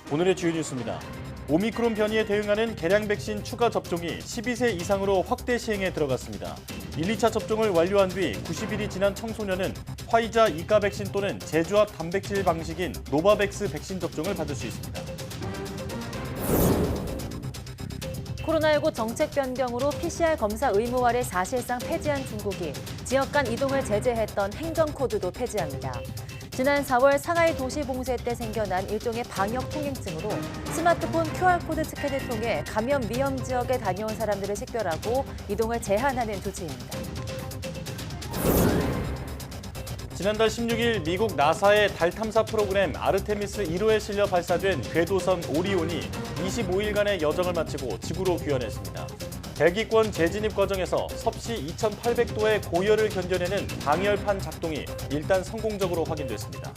오늘의 주요 뉴스입니다. 오미크론 변이에 대응하는 개량 백신 추가 접종이 12세 이상으로 확대 시행에 들어갔습니다. 1, 2차 접종을 완료한 뒤 90일이 지난 청소년은 화이자 이가 백신 또는 제조합 단백질 방식인 노바백스 백신 접종을 받을 수 있습니다. 코로나19 정책 변경으로 PCR 검사 의무화를 사실상 폐지한 중국이 지역 간 이동을 제재했던 행정코드도 폐지합니다. 지난 4월 상하이 도시 봉쇄 때 생겨난 일종의 방역 통행증으로 스마트폰 QR코드 스캔을 통해 감염 위험 지역에 다녀온 사람들을 식별하고 이동을 제한하는 조치입니다. 지난달 16일 미국 나사의 달 탐사 프로그램 아르테미스 1호에 실려 발사된 궤도선 오리온이 25일간의 여정을 마치고 지구로 귀환했습니다. 대기권 재진입 과정에서 섭씨 2,800도의 고열을 견뎌내는 방열판 작동이 일단 성공적으로 확인됐습니다.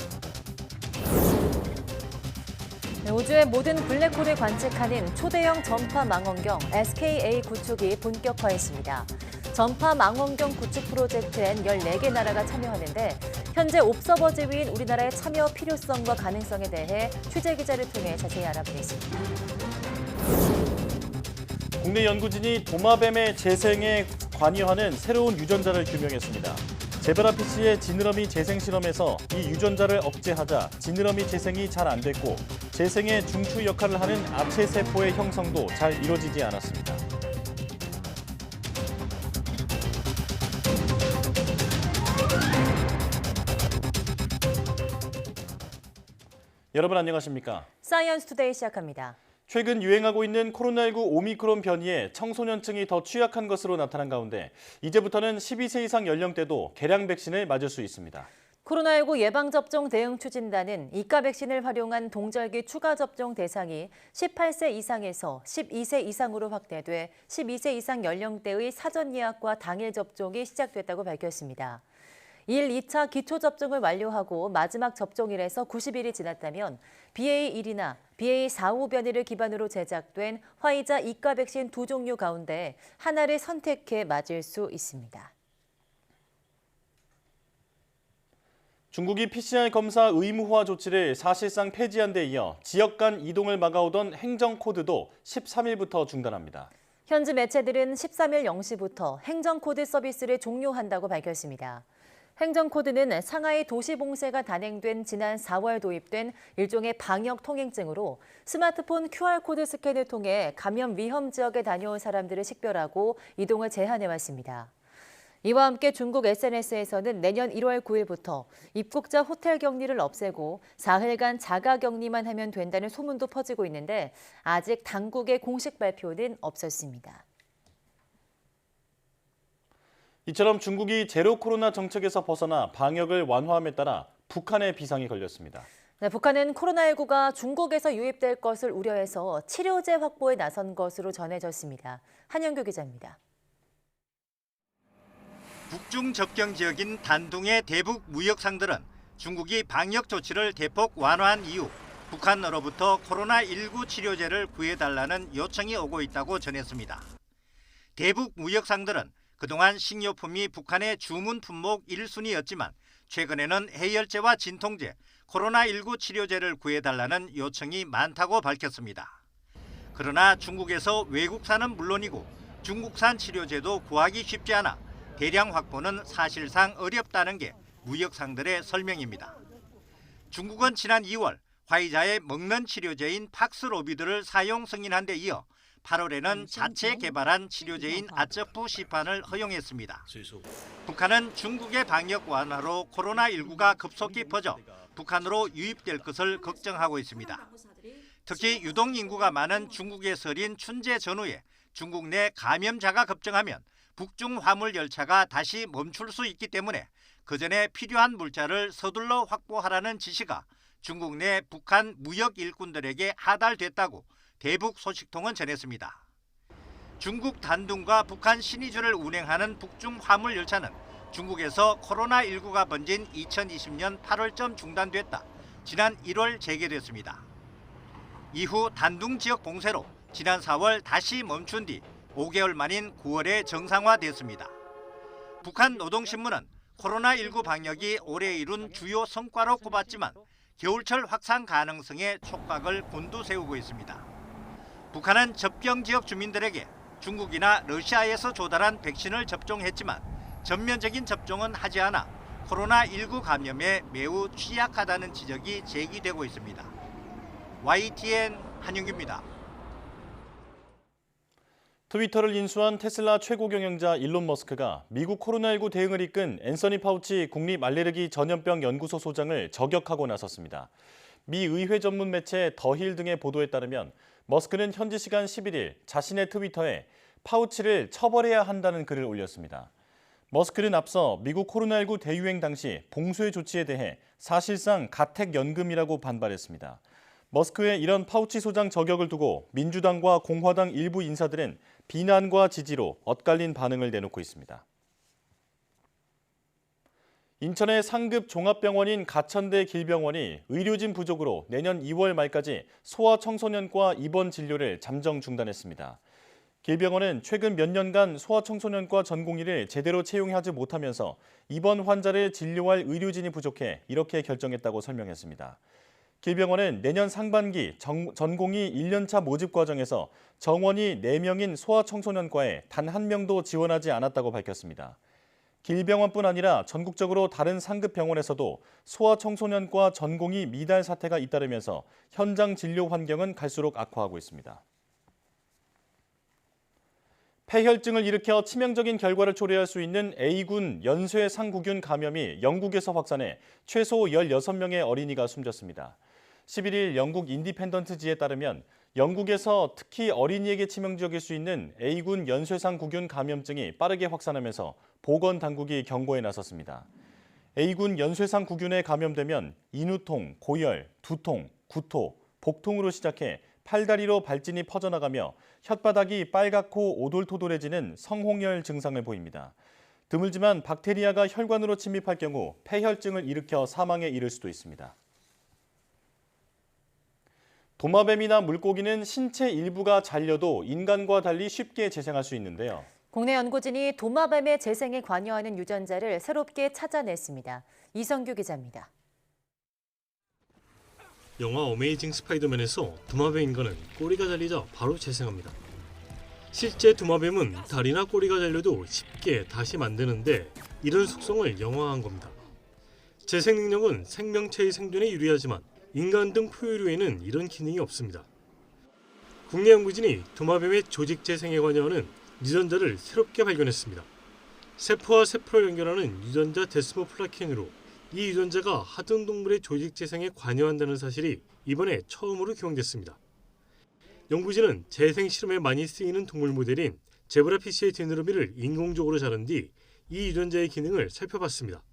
우주의 모든 블랙홀을 관측하는 초대형 전파 망원경 SKA 구축이 본격화했습니다. 전파 망원경 구축 프로젝트엔 14개 나라가 참여하는데 현재 옵서버지위인 우리나라의 참여 필요성과 가능성에 대해 취재 기자를 통해 자세히 알아보겠습니다. 국내 연구진이 도마뱀의 재생에 관여하는 새로운 유전자를 규명했습니다. 제브라 피쉬의 지느러미 재생 실험에서 이 유전자를 억제하자 지느러미 재생이 잘 안 됐고 재생의 중추 역할을 하는 아체 세포의 형성도 잘 이루어지지 않았습니다. 여러분 안녕하십니까? 사이언스 투데이 시작합니다. 최근 유행하고 있는 코로나19 오미크론 변이에 청소년층이 더 취약한 것으로 나타난 가운데 이제부터는 12세 이상 연령대도 개량 백신을 맞을 수 있습니다. 코로나19 예방접종 대응 추진단은 이가 백신을 활용한 동절기 추가 접종 대상이 18세 이상에서 12세 이상으로 확대돼 12세 이상 연령대의 사전 예약과 당일 접종이 시작됐다고 밝혔습니다. 1, 2차 기초접종을 완료하고 마지막 접종일에서 90일이 지났다면 BA1이나 BA4, 5 변이를 기반으로 제작된 화이자 이가 백신 두 종류 가운데 하나를 선택해 맞을 수 있습니다. 중국이 PCR 검사 의무화 조치를 사실상 폐지한 데 이어 지역 간 이동을 막아오던 행정코드도 13일부터 중단합니다. 현지 매체들은 13일 0시부터 행정코드 서비스를 종료한다고 밝혔습니다. 행정코드는 상하이 도시 봉쇄가 단행된 지난 4월 도입된 일종의 방역 통행증으로 스마트폰 QR코드 스캔을 통해 감염 위험 지역에 다녀온 사람들을 식별하고 이동을 제한해왔습니다. 이와 함께 중국 SNS에서는 내년 1월 9일부터 입국자 호텔 격리를 없애고 사흘간 자가 격리만 하면 된다는 소문도 퍼지고 있는데 아직 당국의 공식 발표는 없었습니다. 이처럼 중국이 제로 코로나 정책에서 벗어나 방역을 완화함에 따라 북한의 비상이 걸렸습니다. 네, 북한은 코로나19가 중국에서 유입될 것을 우려해서 치료제 확보에 나선 것으로 전해졌습니다. 한영규 기자입니다. 북중 접경 지역인 단둥의 대북 무역상들은 중국이 방역 조치를 대폭 완화한 이후 북한으로부터 코로나19 치료제를 구해달라는 요청이 오고 있다고 전했습니다. 대북 무역상들은 그동안 식료품이 북한의 주문 품목 1순위였지만 최근에는 해열제와 진통제, 코로나19 치료제를 구해달라는 요청이 많다고 밝혔습니다. 그러나 중국에서 외국산은 물론이고 중국산 치료제도 구하기 쉽지 않아 대량 확보는 사실상 어렵다는 게 무역상들의 설명입니다. 중국은 지난 2월 화이자의 먹는 치료제인 팍스로비드를 사용 승인한 데 이어 8월에는 자체 개발한 치료제인 아쩌프 시판을 허용했습니다. 북한은 중국의 방역 완화로 코로나19가 급속히 퍼져 북한으로 유입될 것을 걱정하고 있습니다. 특히 유동 인구가 많은 중국의 설인 춘제 전후에 중국 내 감염자가 급증하면 북중 화물 열차가 다시 멈출 수 있기 때문에 그 전에 필요한 물자를 서둘러 확보하라는 지시가 중국 내 북한 무역 일꾼들에게 하달됐다고 대북 소식통은 전했습니다. 중국 단둥과 북한 신의주를 운행하는 북중 화물 열차는 중국에서 코로나19가 번진 2020년 8월쯤 중단됐다 지난 1월 재개됐습니다. 이후 단둥 지역 봉쇄로 지난 4월 다시 멈춘 뒤 5개월 만인 9월에 정상화됐습니다. 북한 노동신문은 코로나19 방역이 올해 이룬 주요 성과로 꼽았지만 겨울철 확산 가능성에 촉각을 곤두세우고 있습니다. 북한은 접경 지역 주민들에게 중국이나 러시아에서 조달한 백신을 접종했지만 전면적인 접종은 하지 않아 코로나19 감염에 매우 취약하다는 지적이 제기되고 있습니다. YTN 한윤규입니다. 트위터를 인수한 테슬라 최고 경영자 일론 머스크가 미국 코로나19 대응을 이끈 앤서니 파우치 국립 알레르기 전염병 연구소 소장을 저격하고 나섰습니다. 미 의회 전문 매체 더힐 등의 보도에 따르면 머스크는 현지 시간 11일 자신의 트위터에 파우치를 처벌해야 한다는 글을 올렸습니다. 머스크는 앞서 미국 코로나19 대유행 당시 봉쇄 조치에 대해 사실상 가택연금이라고 반발했습니다. 머스크의 이런 파우치 소장 저격을 두고 민주당과 공화당 일부 인사들은 비난과 지지로 엇갈린 반응을 내놓고 있습니다. 인천의 상급 종합병원인 가천대 길병원이 의료진 부족으로 내년 2월 말까지 소아청소년과 입원 진료를 잠정 중단했습니다. 길병원은 최근 몇 년간 소아청소년과 전공의를 제대로 채용하지 못하면서 입원 환자를 진료할 의료진이 부족해 이렇게 결정했다고 설명했습니다. 길병원은 내년 상반기 전공의 1년차 모집 과정에서 정원이 4명인 소아청소년과에 단 1명도 지원하지 않았다고 밝혔습니다. 길병원뿐 아니라 전국적으로 다른 상급 병원에서도 소아청소년과 전공의 미달 사태가 잇따르면서 현장 진료 환경은 갈수록 악화하고 있습니다. 폐혈증을 일으켜 치명적인 결과를 초래할 수 있는 A군 연쇄상구균 감염이 영국에서 확산해 최소 16명의 어린이가 숨졌습니다. 11일 영국 인디펜던트지에 따르면 영국에서 특히 어린이에게 치명적일 수 있는 A군 연쇄상구균 감염증이 빠르게 확산하면서 보건당국이 경고에 나섰습니다. A군 연쇄상구균에 감염되면 인후통, 고열, 두통, 구토, 복통으로 시작해 팔다리로 발진이 퍼져나가며 혓바닥이 빨갛고 오돌토돌해지는 성홍열 증상을 보입니다. 드물지만 박테리아가 혈관으로 침입할 경우 폐혈증을 일으켜 사망에 이를 수도 있습니다. 도마뱀이나 물고기는 신체 일부가 잘려도 인간과 달리 쉽게 재생할 수 있는데요. 국내 연구진이 도마뱀의 재생에 관여하는 유전자를 새롭게 찾아냈습니다. 이성규 기자입니다. 영화 어메이징 스파이더맨에서 도마뱀 인간은 꼬리가 잘리자 바로 재생합니다. 실제 도마뱀은 다리나 꼬리가 잘려도 쉽게 다시 만드는데 이런 속성을 영화한 겁니다. 재생 능력은 생명체의 생존에 유리하지만 인간 등 포유류에는 이런 기능이 없습니다. 국내 연구진이 도마뱀의 조직 재생에 관여하는 유전자를 새롭게 발견했습니다. 세포와 세포를 연결하는 유전자 데스모플라킨으로 이 유전자가 하등 동물의 조직 재생에 관여한다는 사실이 이번에 처음으로 기록됐습니다. 연구진은 재생 실험에 많이 쓰이는 동물 모델인 제브라피쉬의 지느러미를 인공적으로 자른 뒤 이 유전자의 기능을 살펴봤습니다.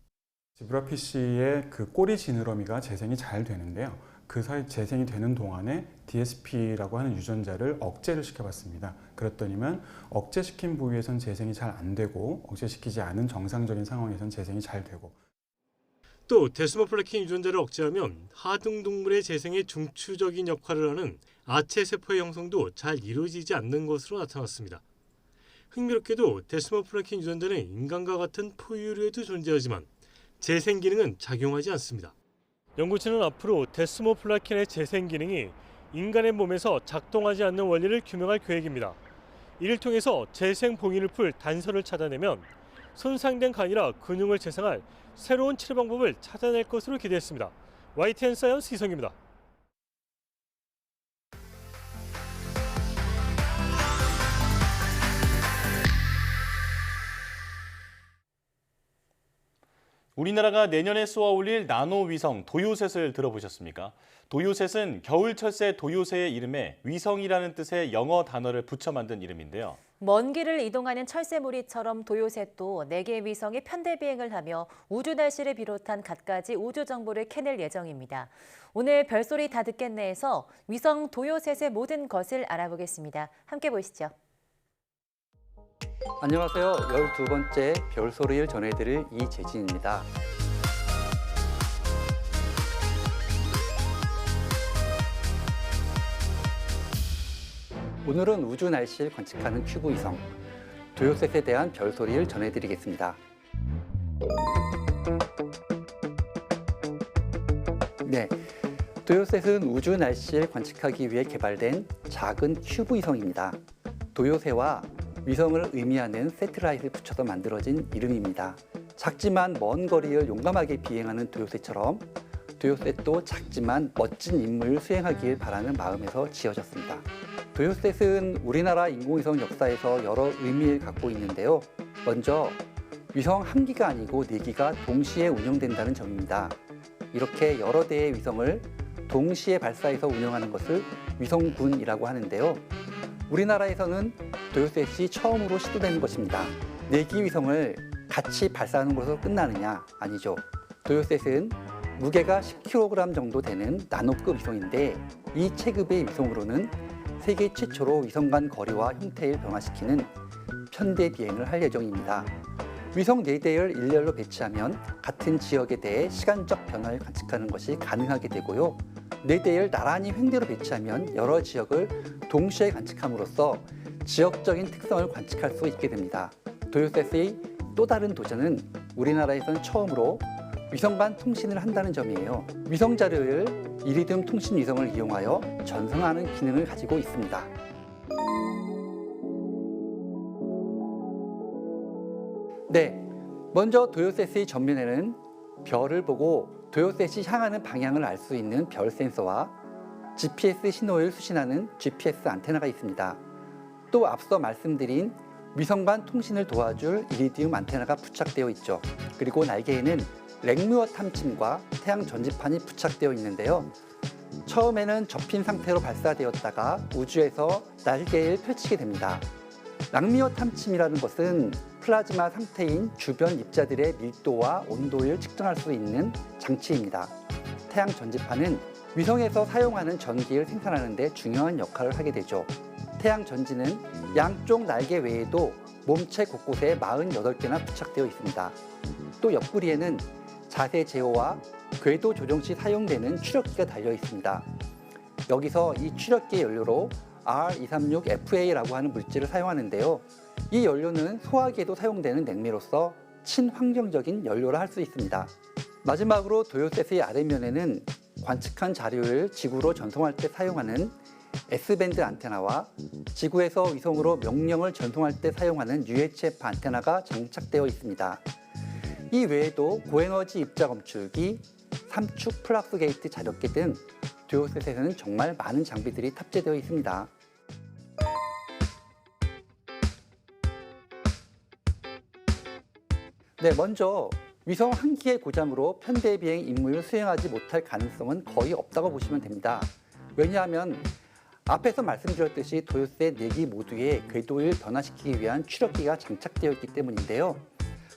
제브라피쉬의 그 꼬리 지느러미가 재생이 잘 되는데요. 그 사이 재생이 되는 동안에 DSP라고 하는 유전자를 억제를 시켜봤습니다. 그랬더니만 억제시킨 부위에선 재생이 잘 안 되고 억제시키지 않은 정상적인 상황에선 재생이 잘 되고. 또 데스모플라킨 유전자를 억제하면 하등 동물의 재생에 중추적인 역할을 하는 아체 세포의 형성도 잘 이루어지지 않는 것으로 나타났습니다. 흥미롭게도 데스모플라킨 유전자는 인간과 같은 포유류에도 존재하지만 재생 기능은 작용하지 않습니다. 연구진은 앞으로 데스모플라킨의 재생 기능이 인간의 몸에서 작동하지 않는 원리를 규명할 계획입니다. 이를 통해서 재생 봉인을 풀 단서를 찾아내면 손상된 간이나 근육을 재생할 새로운 치료 방법을 찾아낼 것으로 기대했습니다. YTN 사이언스 이성입니다. 우리나라가 내년에 쏘아 올릴 나노 위성 도요셋을 들어보셨습니까? 도요셋은 겨울 철새 도요새의 이름에 위성이라는 뜻의 영어 단어를 붙여 만든 이름인데요. 먼 길을 이동하는 철새무리처럼 도요셋도 4개의 위성이 편대 비행을 하며 우주 날씨를 비롯한 갖가지 우주 정보를 캐낼 예정입니다. 오늘 별소리 다 듣겠네에서 위성 도요셋의 모든 것을 알아보겠습니다. 함께 보시죠. 안녕하세요. 12번째 별소리를 전해드릴 이재진입니다. 오늘은 우주 날씨를 관측하는 큐브 위성 도요셋에 대한 별소리를 전해드리겠습니다. 네, 도요셋은 우주 날씨를 관측하기 위해 개발된 작은 큐브 위성입니다. 도요새와 위성을 의미하는 세틀라이트를 붙여서 만들어진 이름입니다. 작지만 먼 거리를 용감하게 비행하는 도요새처럼 도요셋도 작지만 멋진 임무를 수행하길 바라는 마음에서 지어졌습니다. 도요셋은 우리나라 인공위성 역사에서 여러 의미를 갖고 있는데요. 먼저 위성 한 기가 아니고 4기가 동시에 운영된다는 점입니다. 이렇게 여러 대의 위성을 동시에 발사해서 운영하는 것을 위성군이라고 하는데요. 우리나라에서는 도요셋이 처음으로 시도되는 것입니다. 4기 위성을 같이 발사하는 것으로 끝나느냐? 아니죠. 도요셋은 무게가 10kg 정도 되는 나노급 위성인데 이 체급의 위성으로는 세계 최초로 위성 간 거리와 형태를 변화시키는 편대 비행을 할 예정입니다. 위성 4대를 일렬로 배치하면 같은 지역에 대해 시간적 변화를 관측하는 것이 가능하게 되고요. 4대를 나란히 횡대로 배치하면 여러 지역을 동시에 관측함으로써 지역적인 특성을 관측할 수 있게 됩니다. 도요셋의 또 다른 도전은 우리나라에서는 처음으로 위성 간 통신을 한다는 점이에요. 위성 자료를 이리듐 통신 위성을 이용하여 전송하는 기능을 가지고 있습니다. 네, 먼저 도요셋의 전면에는 별을 보고 도요셋이 향하는 방향을 알 수 있는 별 센서와 GPS 신호를 수신하는 GPS 안테나가 있습니다. 또 앞서 말씀드린 위성 간 통신을 도와줄 이리듐 안테나가 부착되어 있죠. 그리고 날개에는 랭뮤어 탐침과 태양 전지판이 부착되어 있는데요. 처음에는 접힌 상태로 발사되었다가 우주에서 날개를 펼치게 됩니다. 랑미어 탐침이라는 것은 플라즈마 상태인 주변 입자들의 밀도와 온도를 측정할 수 있는 장치입니다. 태양 전지판은 위성에서 사용하는 전기를 생산하는 데 중요한 역할을 하게 되죠. 태양 전지는 양쪽 날개 외에도 몸체 곳곳에 48개나 부착되어 있습니다. 또 옆구리에는 자세 제어와 궤도 조정 시 사용되는 추력기가 달려 있습니다. 여기서 이 추력기의 연료로 R236FA라고 하는 물질을 사용하는데요. 이 연료는 소화기에도 사용되는 냉매로서 친환경적인 연료라 할 수 있습니다. 마지막으로 도요셋의 아래면에는 관측한 자료를 지구로 전송할 때 사용하는 S밴드 안테나와 지구에서 위성으로 명령을 전송할 때 사용하는 UHF 안테나가 장착되어 있습니다. 이 외에도 고에너지 입자 검출기, 삼축 플락스 게이트 자력계 등 도요셋에는 정말 많은 장비들이 탑재되어 있습니다. 네, 먼저 위성 한 기의 고장으로 편대 비행 임무를 수행하지 못할 가능성은 거의 없다고 보시면 됩니다. 왜냐하면 앞에서 말씀드렸듯이 도요셋 4기 모두에 궤도를 변화시키기 위한 추력기가 장착되어 있기 때문인데요.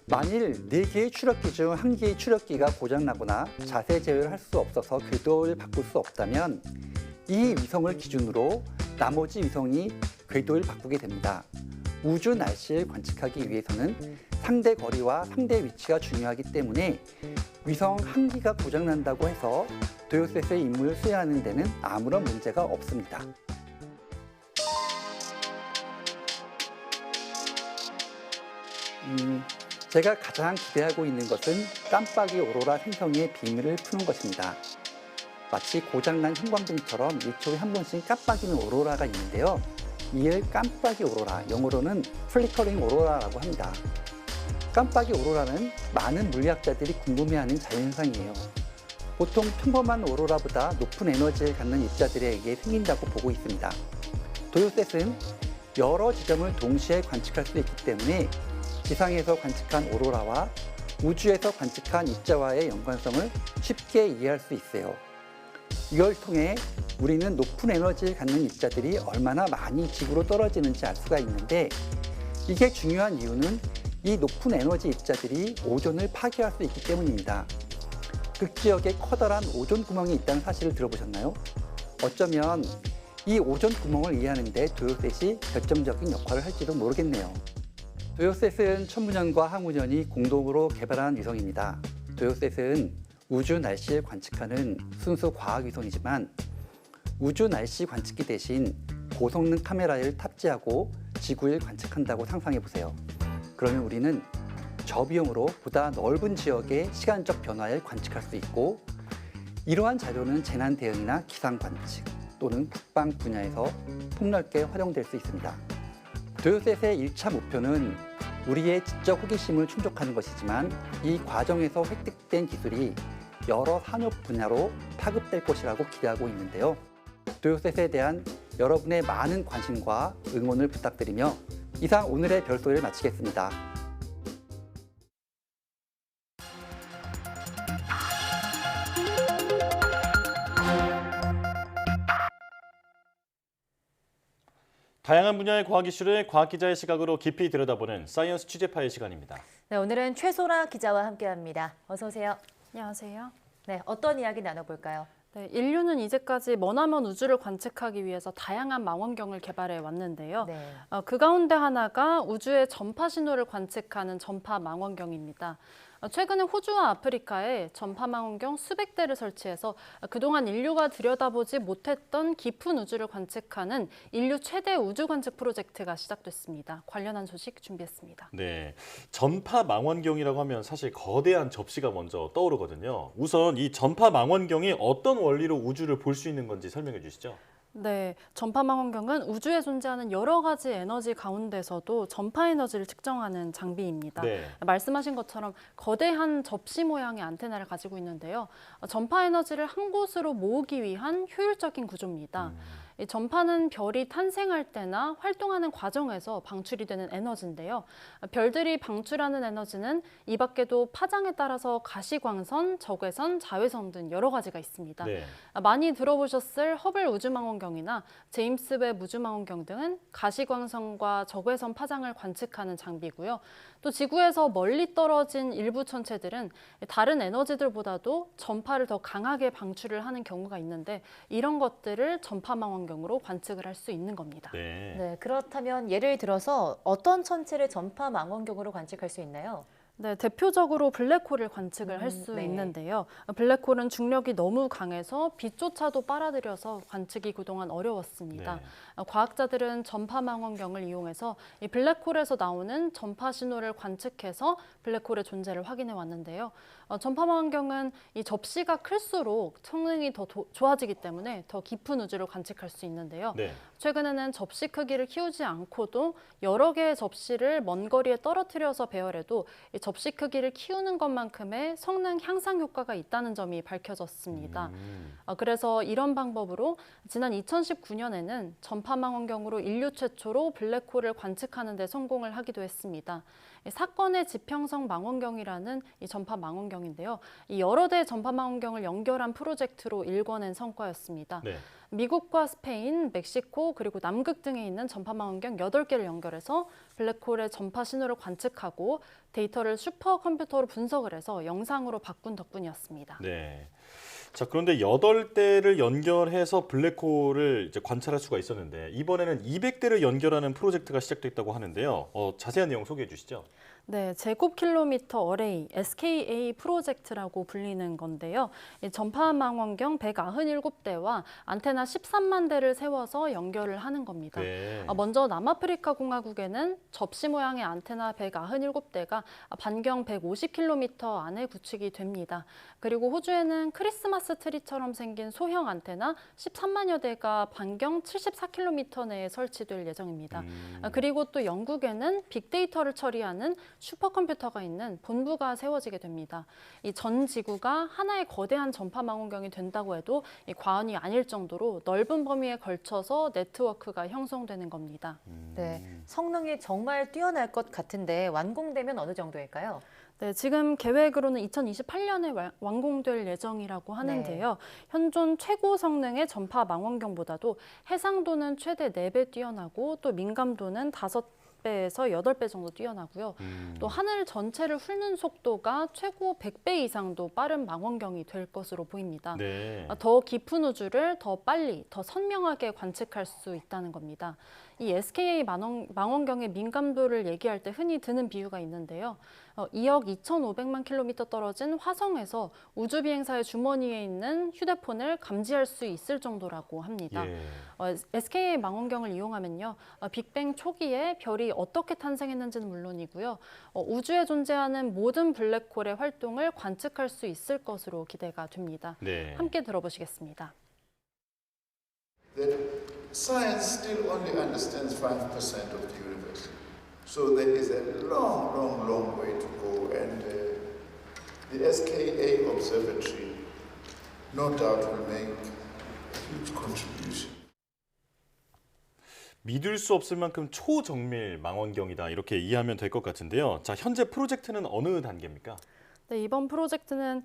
만일 4개의 추력기 중 1개의 추력기가 고장나거나 자세 제어를 할 수 없어서 궤도를 바꿀 수 없다면 이 위성을 기준으로 나머지 위성이 궤도를 바꾸게 됩니다. 우주 날씨를 관측하기 위해서는 상대 거리와 상대 위치가 중요하기 때문에 위성 1기가 고장난다고 해서 도요셋의 임무를 수행하는 데는 아무런 문제가 없습니다. 제가 가장 기대하고 있는 것은 깜빡이 오로라 생성의 비밀을 푸는 것입니다. 마치 고장난 형광등처럼 1초에 한 번씩 깜빡이는 오로라가 있는데요. 이를 깜빡이 오로라, 영어로는 플리커링 오로라라고 합니다. 깜빡이 오로라는 많은 물리학자들이 궁금해하는 자연현상이에요. 보통 평범한 오로라보다 높은 에너지를 갖는 입자들에게 생긴다고 보고 있습니다. 도요셋은 여러 지점을 동시에 관측할 수 있기 때문에 지상에서 관측한 오로라와 우주에서 관측한 입자와의 연관성을 쉽게 이해할 수 있어요. 이걸 통해 우리는 높은 에너지를 갖는 입자들이 얼마나 많이 지구로 떨어지는지 알 수가 있는데, 이게 중요한 이유는 이 높은 에너지 입자들이 오존을 파괴할 수 있기 때문입니다. 극지역에 커다란 오존 구멍이 있다는 사실을 들어보셨나요? 어쩌면 이 오존 구멍을 이해하는 데 도요셋이 결정적인 역할을 할지도 모르겠네요. 도요셋은 천문연과 항우연이 공동으로 개발한 위성입니다. 도요셋은 우주 날씨를 관측하는 순수 과학 위성이지만 우주 날씨 관측기 대신 고성능 카메라를 탑재하고 지구를 관측한다고 상상해 보세요. 그러면 우리는 저비용으로 보다 넓은 지역의 시간적 변화를 관측할 수 있고, 이러한 자료는 재난 대응이나 기상 관측 또는 국방 분야에서 폭넓게 활용될 수 있습니다. 도요셋의 1차 목표는 우리의 지적 호기심을 충족하는 것이지만 이 과정에서 획득된 기술이 여러 산업 분야로 파급될 것이라고 기대하고 있는데요. 도요셋에 대한 여러분의 많은 관심과 응원을 부탁드리며 이상 오늘의 별소리를 마치겠습니다. 다양한 분야의 과학 이슈를 과학 기자의 시각으로 깊이 들여다보는 사이언스 취재파의 시간입니다. 네, 오늘은 최소라 기자와 함께합니다. 어서 오세요. 안녕하세요. 네, 어떤 이야기 나눠볼까요? 네, 인류는 이제까지 머나먼 우주를 관측하기 위해서 다양한 망원경을 개발해 왔는데요. 네. 그 가운데 하나가 우주의 전파 신호를 관측하는 전파 망원경입니다. 최근에 호주와 아프리카에 전파 망원경 수백 대를 설치해서 그동안 인류가 들여다보지 못했던 깊은 우주를 관측하는 인류 최대 우주 관측 프로젝트가 시작됐습니다. 관련한 소식 준비했습니다. 네, 전파 망원경이라고 하면 사실 거대한 접시가 먼저 떠오르거든요. 우선 이 전파 망원경이 어떤 원리로 우주를 볼 수 있는 건지 설명해 주시죠. 네, 전파 망원경은 우주에 존재하는 여러 가지 에너지 가운데서도 전파 에너지를 측정하는 장비입니다. 네. 말씀하신 것처럼 거대한 접시 모양의 안테나를 가지고 있는데요. 전파 에너지를 한 곳으로 모으기 위한 효율적인 구조입니다. 이 전파는 별이 탄생할 때나 활동하는 과정에서 방출이 되는 에너지인데요. 별들이 방출하는 에너지는 이 밖에도 파장에 따라서 가시광선, 적외선, 자외선 등 여러 가지가 있습니다. 네. 많이 들어보셨을 허블 우주망원경이나 제임스 웹 우주망원경 등은 가시광선과 적외선 파장을 관측하는 장비고요. 또 지구에서 멀리 떨어진 일부 천체들은 다른 에너지들보다도 전파를 더 강하게 방출을 하는 경우가 있는데 이런 것들을 전파망원경으로 관측을 할 수 있는 겁니다. 네. 네, 그렇다면 예를 들어서 어떤 천체를 전파 망원경으로 관측할 수 있나요? 네, 대표적으로 블랙홀을 관측을 할 수 네. 있는데요. 블랙홀은 중력이 너무 강해서 빛조차도 빨아들여서 관측이 그동안 어려웠습니다. 네. 과학자들은 전파 망원경을 이용해서 이 블랙홀에서 나오는 전파 신호를 관측해서 블랙홀의 존재를 확인해 왔는데요. 전파 망원경은 이 접시가 클수록 성능이 더 좋아지기 때문에 더 깊은 우주를 관측할 수 있는데요. 네. 최근에는 접시 크기를 키우지 않고도 여러 개의 접시를 먼 거리에 떨어뜨려서 배열해도 이 접시 크기를 키우는 것만큼의 성능 향상 효과가 있다는 점이 밝혀졌습니다. 그래서 이런 방법으로 지난 2019년에는 전파망원경으로 인류 최초로 블랙홀을 관측하는 데 성공을 하기도 했습니다. 사건의 지평성 망원경이라는 이 전파망원경인데요. 이 여러 대의 전파망원경을 연결한 프로젝트로 일궈낸 성과였습니다. 네. 미국과 스페인, 멕시코 그리고 남극 등에 있는 전파망원경 8개를 연결해서 블랙홀의 전파 신호를 관측하고 데이터를 슈퍼컴퓨터로 분석을 해서 영상으로 바꾼 덕분이었습니다. 네. 자, 그런데 8대를 연결해서 블랙홀을 이제 관찰할 수가 있었는데 이번에는 200대를 연결하는 프로젝트가 시작됐다고 하는데요. 자세한 내용 소개해 주시죠. 네, 제곱킬로미터 어레이, SKA 프로젝트라고 불리는 건데요. 이 전파망원경 197대와 안테나 13만 대를 세워서 연결을 하는 겁니다. 네. 먼저 남아프리카 공화국에는 접시 모양의 안테나 197대가 반경 150km 안에 구축이 됩니다. 그리고 호주에는 크리스마스 트리처럼 생긴 소형 안테나 13만여 대가 반경 74km 내에 설치될 예정입니다. 그리고 또 영국에는 빅데이터를 처리하는 슈퍼컴퓨터가 있는 본부가 세워지게 됩니다. 이 전 지구가 하나의 거대한 전파망원경이 된다고 해도 과언이 아닐 정도로 넓은 범위에 걸쳐서 네트워크가 형성되는 겁니다. 네, 성능이 정말 뛰어날 것 같은데 완공되면 어느 정도일까요? 네, 지금 계획으로는 2028년에 완공될 예정이라고 하는데요. 현존 최고 성능의 전파 망원경보다도 해상도는 최대 4배 뛰어나고 또 민감도는 5배에서 8배 정도 뛰어나고요. 또 하늘 전체를 훑는 속도가 최고 100배 이상도 빠른 망원경이 될 것으로 보입니다. 네. 더 깊은 우주를 더 빨리, 더 선명하게 관측할 수 있다는 겁니다. 이 SKA 망원경의 민감도를 얘기할 때 흔히 드는 비유가 있는데요. 2억 2,500만 킬로미터 떨어진 화성에서 우주 비행사의 주머니에 있는 휴대폰을 감지할 수 있을 정도라고 합니다. 예. SKA 망원경을 이용하면요, 빅뱅 초기에 별이 어떻게 탄생했는지는 물론이고요, 우주에 존재하는 모든 블랙홀의 활동을 관측할 수 있을 것으로 기대가 됩니다. 네. 함께 들어보시겠습니다. That science still only understands 5% of the universe. So there is a long, long, long way to go, and the SKA observatory no doubt will make a huge contribution. 믿을 수 없을 만큼 초정밀 망원경이다 이렇게 이해하면 될 것 같은데요. 자, 현재 프로젝트는 어느 단계입니까? 네, 이번 프로젝트는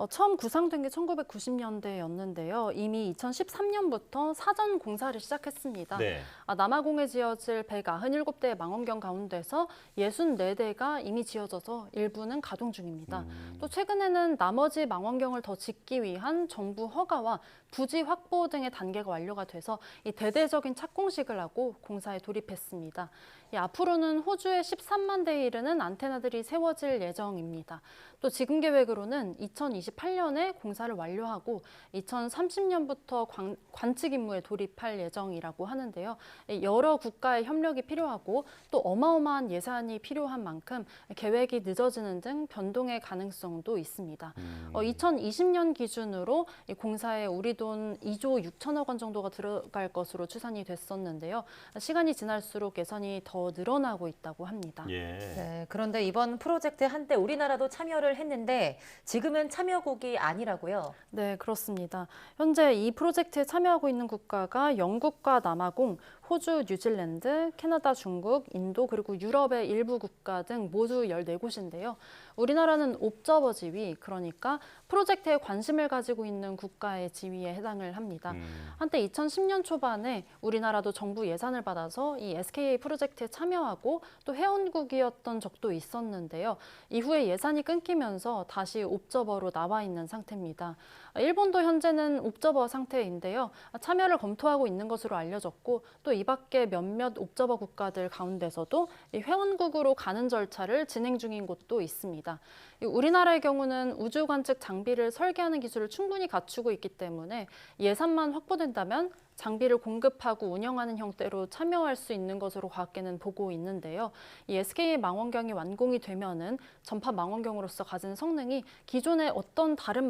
처음 구상된 게 1990년대였는데요. 이미 2013년부터 사전 공사를 시작했습니다. 네. 남아공에 지어질 197대의 망원경 가운데서 64대가 이미 지어져서 일부는 가동 중입니다. 또 최근에는 나머지 망원경을 더 짓기 위한 정부 허가와 부지 확보 등의 단계가 완료가 돼서 이 대대적인 착공식을 하고 공사에 돌입했습니다. 앞으로는 호주에 13만 대에 이르는 안테나들이 세워질 예정입니다. 또 지금 계획으로는 2028년에 공사를 완료하고 2030년부터 관측 임무에 돌입할 예정이라고 하는데요. 여러 국가의 협력이 필요하고 또 어마어마한 예산이 필요한 만큼 계획이 늦어지는 등 변동의 가능성도 있습니다. 2020년 기준으로 이 공사에 우리 돈 2조 6천억 원 정도가 들어갈 것으로 추산이 됐었는데요. 시간이 지날수록 예산이 더 늘어나고 있다고 합니다. 예. 네, 그런데 이번 프로젝트에 한때 우리나라도 참여를 했는데 지금은 참여국이 아니라고요? 네, 그렇습니다. 현재 이 프로젝트에 참여하고 있는 국가가 영국과 남아공, 호주, 뉴질랜드, 캐나다, 중국, 인도 그리고 유럽의 일부 국가 등 모두 14곳인데요. 우리나라는 옵저버 지위, 그러니까 프로젝트에 관심을 가지고 있는 국가의 지위에 해당을 합니다. 한때 2010년 초반에 우리나라도 정부 예산을 받아서 이 SKA 프로젝트에 참여하고 또 회원국이었던 적도 있었는데요. 이후에 예산이 끊기면서 다시 옵저버로 나와 있는 상태입니다. 일본도 현재는 옵저버 상태인데요. 참여를 검토하고 있는 것으로 알려졌고 또 이 밖에 몇몇 옵저버 국가들 가운데서도 회원국으로 가는 절차를 진행 중인 곳도 있습니다. 우리나라의 경우는 우주 관측 장비를 설계하는 기술을 충분히 갖추고 있기 때문에 예산만 확보된다면 장비를 공급하고 운영하는 형태로 참여할 수 있는 것으로 과학계는 보고 있는데요. 이 SKA 망원경이 완공이 되면은 전파 망원경으로서 가진 성능이 기존의 어떤 다른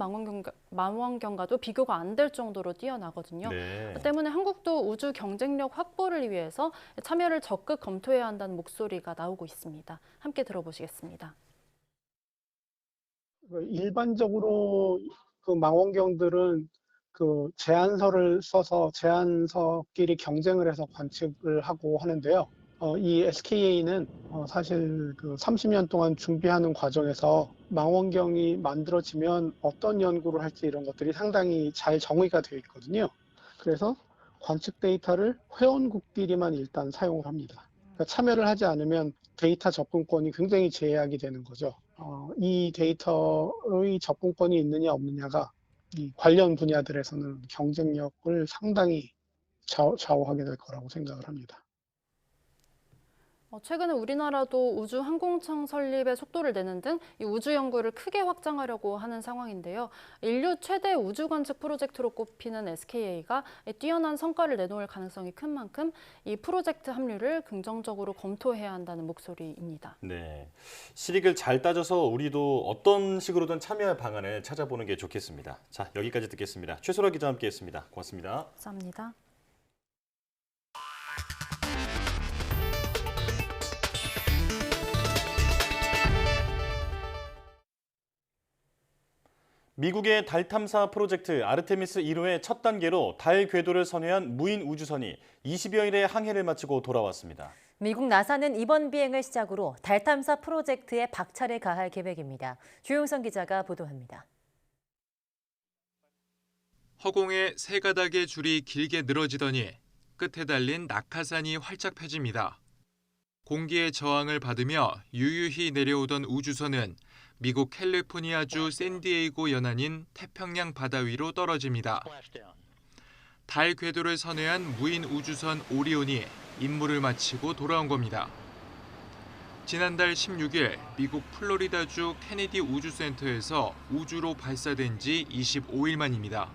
망원경과도 비교가 안 될 정도로 뛰어나거든요. 네. 때문에 한국도 우주 경쟁력 확보를 위해서 참여를 적극 검토해야 한다는 목소리가 나오고 있습니다. 함께 들어보시겠습니다. 일반적으로 그 망원경들은 그 제안서를 써서 제안서끼리 경쟁을 해서 관측을 하고 하는데요. 이 SKA는 사실 그 30년 동안 준비하는 과정에서 망원경이 만들어지면 어떤 연구를 할지 이런 것들이 상당히 잘 정의가 되어 있거든요. 그래서 관측 데이터를 회원국끼리만 일단 사용을 합니다. 그러니까 참여를 하지 않으면 데이터 접근권이 굉장히 제약이 되는 거죠. 이 데이터의 접근권이 있느냐 없느냐가 이 관련 분야들에서는 경쟁력을 상당히 좌우하게 될 거라고 생각을 합니다. 최근에 우리나라도 우주항공청 설립에 속도를 내는 등 이 우주 연구를 크게 확장하려고 하는 상황인데요. 인류 최대 우주 관측 프로젝트로 꼽히는 SKA가 뛰어난 성과를 내놓을 가능성이 큰 만큼 이 프로젝트 합류를 긍정적으로 검토해야 한다는 목소리입니다. 네. 실익을 잘 따져서 우리도 어떤 식으로든 참여할 방안을 찾아보는 게 좋겠습니다. 자, 여기까지 듣겠습니다. 최소라 기자와 함께했습니다. 고맙습니다. 감사합니다. 미국의 달 탐사 프로젝트 아르테미스 1호의 첫 단계로 달 궤도를 선회한 무인 우주선이 20여일의 항해를 마치고 돌아왔습니다. 미국 나사는 이번 비행을 시작으로 달 탐사 프로젝트에 박차를 가할 계획입니다. 조용선 기자가 보도합니다. 허공에 세 가닥의 줄이 길게 늘어지더니 끝에 달린 낙하산이 활짝 펴집니다. 공기의 저항을 받으며 유유히 내려오던 우주선은 미국 캘리포니아주 샌디에이고 연안인 태평양 바다 위로 떨어집니다. 달 궤도를 선회한 무인 우주선 오리온이 임무를 마치고 돌아온 겁니다. 지난달 16일 미국 플로리다주 케네디 우주센터에서 우주로 발사된 지 25일 만입니다.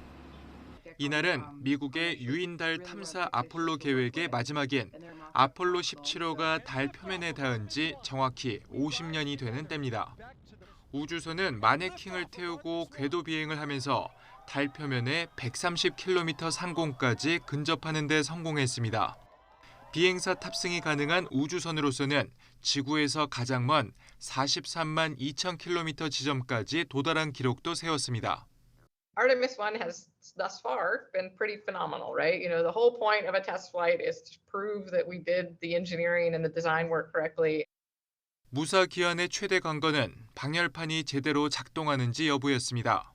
이날은 미국의 유인달 탐사 아폴로 계획의 마지막인 아폴로 17호가 달 표면에 닿은 지 정확히 50년이 되는 때입니다. 우주선은 마네킹을 태우고 궤도 비행을 하면서 달 표면에 130km 상공까지 근접하는 데 성공했습니다. 비행사 탑승이 가능한 우주선으로서는 지구에서 가장 먼 43만 2,000km 지점까지 도달한 기록도 세웠습니다. Artemis 1 has thus far been pretty phenomenal, right? You know, the whole point of a test flight is to prove that we did the engineering and the design work correctly. 무사 귀환의 최대 관건은 방열판이 제대로 작동하는지 여부였습니다.